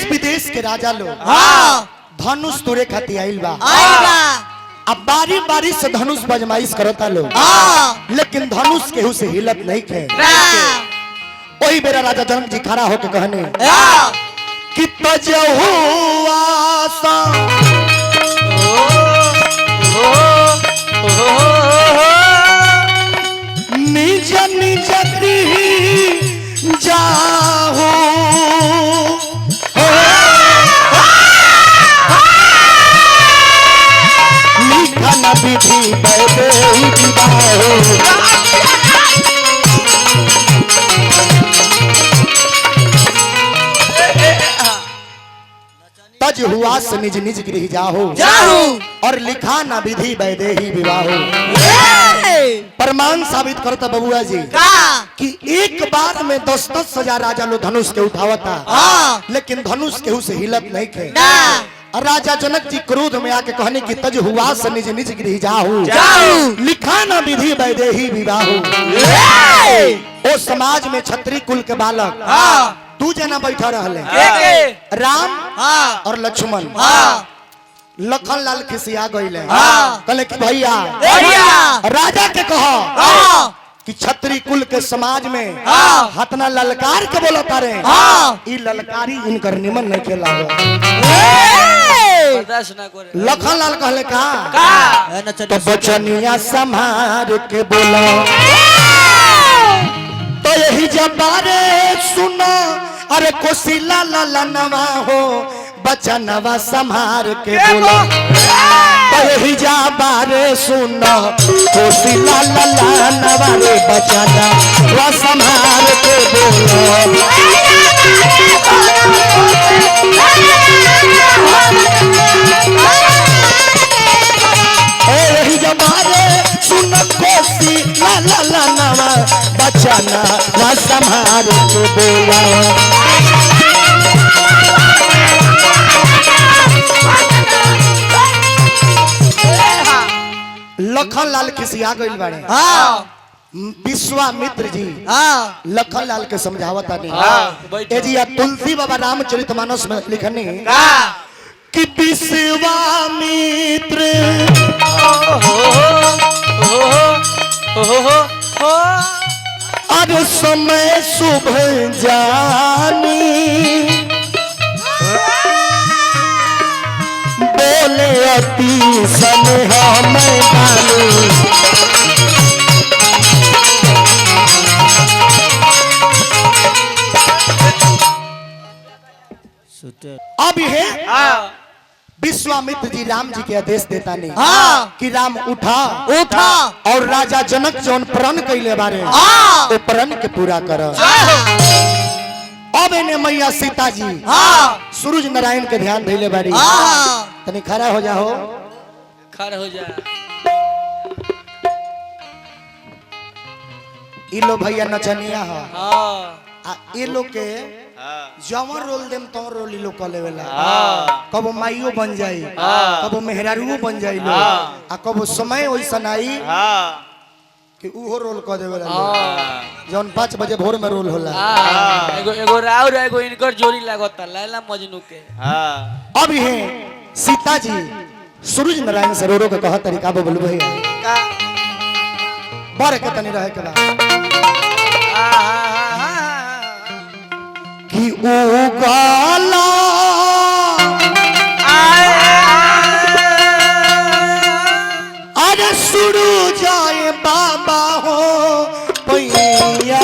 देश विदेश के राजा लोग धनुष तोड़े खातिर आइल बा। अब बारी बारी से धनुष बजमाइश करता लोग, लेकिन धनुष केहू से हिलत नहीं थे। वही बेरा राजा जनक जी खड़ा होके कहने कि निज निज गृह जाओ लिखन विधि वैदेही विवाह तज हुआ से निज निज गृह जाओ और लिखा ना विधि वैदेही विवाह। प्रमाण साबित करता बबुआ जी कि एक बार में 10-10 हजार राजा लोग धनुष के उठावता, लेकिन धनुष केहू से हिलत नहीं थे। राजा जनक जी क्रोध में आके कहने की तज हुआ से निज निज गृह जाओ लिखा ना विधि वैदेही विवाह। ओ समाज में क्षत्रिय कुल के बालक दू जना बैठा रहले, राम और लक्ष्मण। लखन लाल खिसिया गईले, कहले कि भैया राजा के कहो कि क्षत्रिय कुल के समाज में हतना ललकार के बोलता रे, ई ललकारी इनकर निमन नहीं के लागो। लखन लाल कहले का तो बचनिया संभार के बोलो, तो यही जबारे सुनो अरे कोशिला ललनवा हो बचनवा संभार के बोलो, तो यही जबारे सुनो कोशिला ललनवा रे बचनवा संभार के बोलो। यही जबारे सुनो कोशिला ललनवा बचना वा संभार के बोलो। लखन लाल खिसिया गइल बाड़े। विश्वामित्र जी लखन लाल के समझावता नहीं। ए जी तुलसी बाबा रामचरितमानस में लिखनी कि विश्वामित्र और समय शुभ जानी बोले अति स्नेह मैदानी। अब है विश्वामित्र जी राम जी के आदेश देता नहीं कि राम उठा और राजा जनक जौन प्रण कैले बारे वो प्रण के पूरा कर। अब इन्हें मैया सीता जी सूरज नारायण के ध्यान धैले बारी, तनी खड़ा हो जाओ, खड़ा हो जा। ई लो भैया नचनिया हो आ ये लोग के जवन रोल देम तो रोल लो क लेवेला। कबो माइयो बन जाई, कबो मेहरारूओ बन जाई लो, आ कबो समय ओइसन आई कि उहो रोल क देवेला। जौन 5 बजे भोर में रोल होला। एगो राउर एगो इनकर जोड़ी लागता लैला मजनू के। अब है सीता जी सूरज नारायण से रो के कह तरीका बोल भैया बारे के तनी रहे के बा कि उगाला अरे सुरु जाए बाबा हो पैया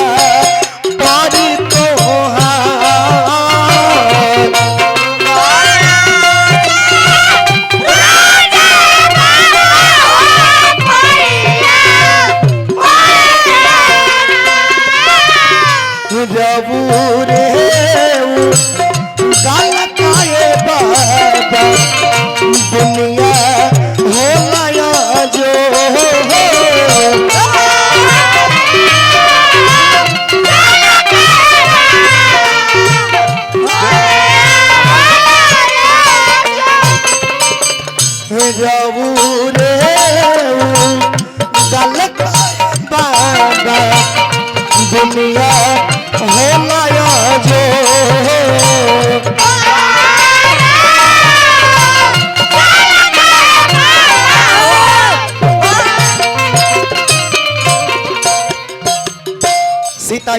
पर तो दुनिया हो गया जो रे गलत बाबा दुनिया हो गया जो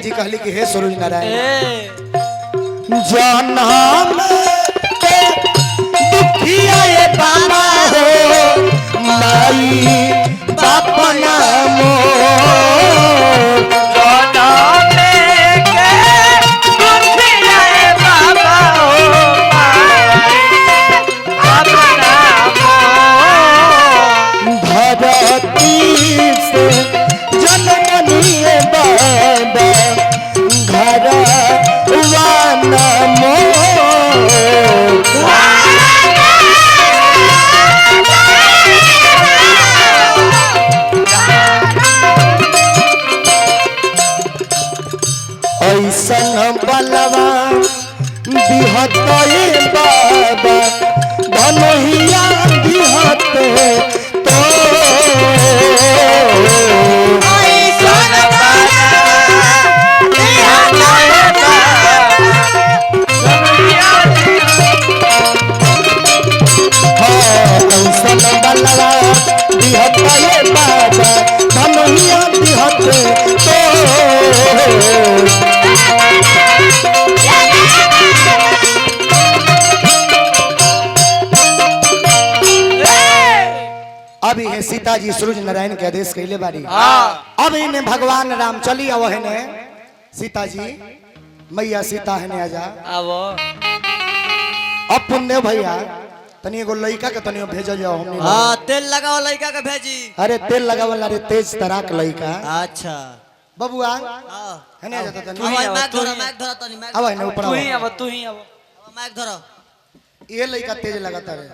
जी कहली कि हे सूरज नारायण ए जन्म के दुखिया ये बाबा हो माई बाप नामो धरती से जन्म लिए बाबा घर नमो ऐसन बलवा दिहत बाबा धनहिया दिहत तो बलवा दिहत बाबा धनहिया दिहत तो अभी है सीता जी सूरज नारायण के आदेश कैले बारी अब इन्हें भगवान राम चली आवो है ने सीता जी मैया सीता है ने आजा आवो अब पुण्य भैया तनी एगो लइका के तनी भेजल जाओ हमनी हां तेल लगाओ लइका के भेजी अरे तेल लगावल अरे तेज तराक लइका अच्छा बबुआ हां है ने आजा तू तनी माइक धरो तनी माइक अब है ने ऊपर तू ही आवो माइक धरो ये लइका तेज लगाता रे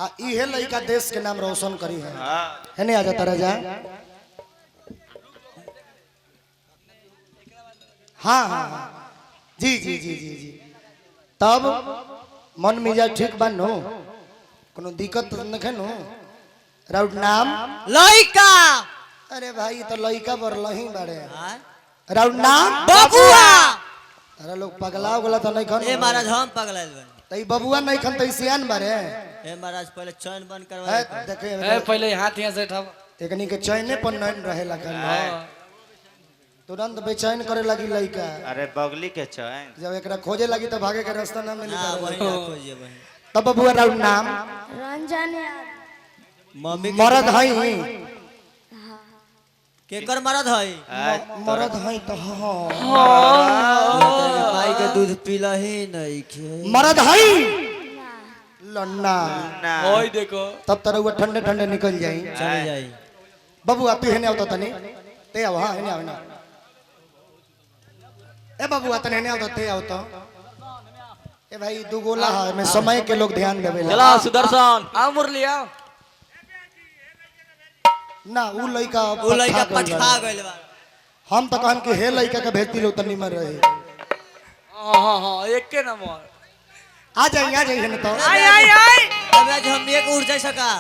आ इहे लइका देश के नाम रोशन करी है ने आजा तारा जा हाँ हाँ हाँ जी जी जी जी जी तब मन मिजाज ठीक बा नो कोनो दिक्कत नहीं नो राउट नाम लइका अरे भाई तो लइका बर लही बाड़े हां राउट नाम बबुआ अरे लोग पगला गला तो नहीं खन ए महाराज हम पगलाइल बन तई बबुआ नहीं खन तई सियान बारे ए महाराज पहले चैन बंद है करवा देखे ए पहले हाथ यहां से उठाओ एकनी के चैने पर नैन रहे लखन तुरंत बेचैन करे लगी लइका अरे बगली के चैन जब एकरा खोजे लगी तो भागे के रास्ता ना मिली हां वही ना खोजिए वही तब बबुआ राउट नाम रंजन मम्मी मरद हई केकर मरद हई मरद हई तो हाँ माई के दूध पीला ही नहीं खे मरद हई लन्ना ना ओए देखो तब तरह वो ठंडे ठंडे निकल जाई चले जाई बबुआ तू हेने आवता तनी ते आव हां हेने आवना ए बबुआ तने हेने आवता ते आवता ए भाई दू गोला है मैं समय के लोग ध्यान देवे चला सुदर्शन आओ मुरली आओ ना उ लइका पठा गइल बा हम तो कहम कि हे लइका के भेजती लो तनी मर रहे हां एक के नंबर आ जाई हेने तो आई अब आज हम एक उड़ जाई सका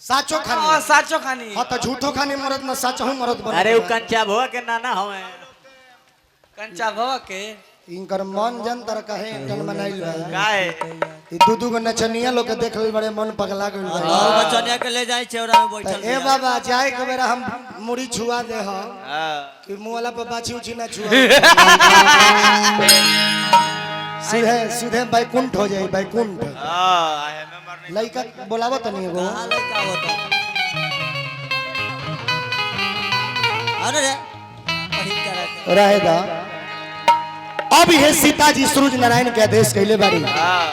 साचो हां खानी साचो खानी हां तो झूठो खानी मरद ना साचो हूं मरद बन अरे उ कंचा भवा के नाना हवे कंचा भवा के इनकर मन जंतर कहे जन मनाइल बा काहे ई दू गो नचनिया लोग के देख ले बड़े मन पगला गइल बा और बचनिया के ले जाई चौरा में तो बैठल ए बाबा जाए के बेरा हम मुड़ी छुआ दे ह हां कि मुंह वाला पे बाछी उछी ना छुआ सीधे बैकुंठ हो जाए बैकुंठ हां में मरने लइका बोलावत नहीं एगो कहां लइका होता अरे रे पहिन करा रहे दा अब हे सीता जी सूरज नारायण के आदेश कैले बारी हां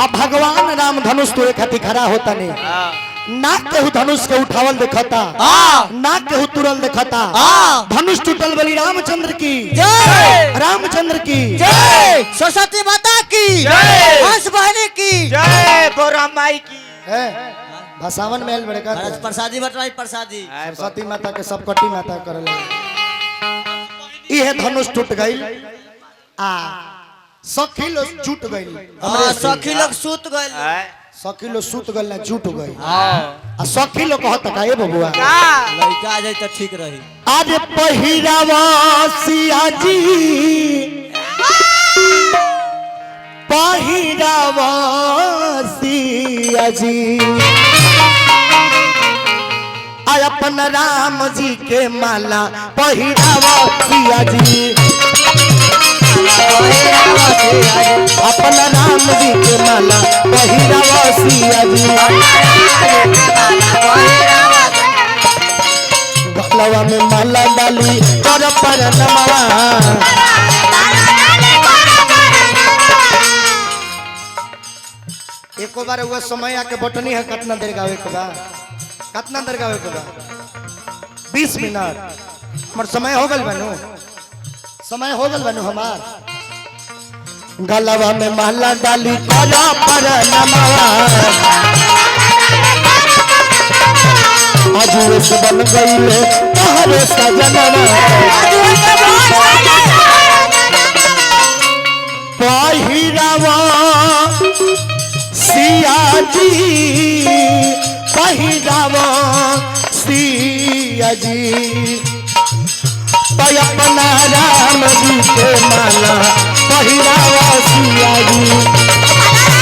अब भगवान राम धनुष तोड़े खातिर खड़ा होता नहीं हां ना केहू धनुष के उठावल देखता ना केहू तुरल देखता धनुष टूटल बली रामचंद्र की जय रामचंद्र की जय सरस्वती माता की जय हंस बहनी की जय बोरा माई की है भसावन महल बड़े का महाराज प्रसादी बटवाई प्रसादी सरस्वती माता के सब कटी माता करला इहे धनुष टूट गइल आ सखी लोग जुट गइल हां सखी लोग सूत गइल सखी लोग सूत गइल ना जुट गइल हां आ सखी लोग कहत का ए बबुआ लइका आ जाई त ठीक रही आज पहिरावा सिया जी पहिरावा सिया जी आ अपन राम जी के माला पहिरावा सिया जी अपन राम जी के माला पहिरावा सिया जी गलवा में माला डाली कर पर नमवा एको बार वो समय आके बटनी है कितना देर गावे के बा कितना देर गावे के बा 20 मिनट हमर समय हो गल बनो समय हो गल बनो हमार गलवा में माला डाली करा पर नमवा आज से बन गईले तोहरे सजनवा पहिरावा सिया जी पहिरावा सिया जी अपना राम जी के माला पहिरावा सिया जी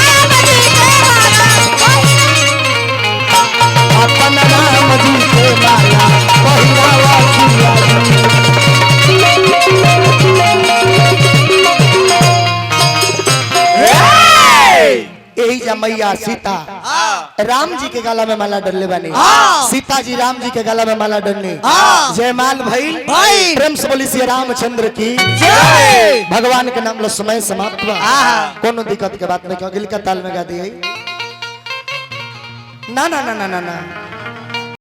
अपना राम जी के माला पहिरावा सिया जी यही जा मैया सीता राम जी के गला में माला डलले बानी सीता जी राम जी के गला में माला डलने जयमाल भाई प्रेम से बोली श्री रामचंद्र की जय। भगवान के नाम लो समय समाप्त बा कोनो दिक्कत के बात नहीं अगली का ताल में गा दी ना ना ना ना ना ना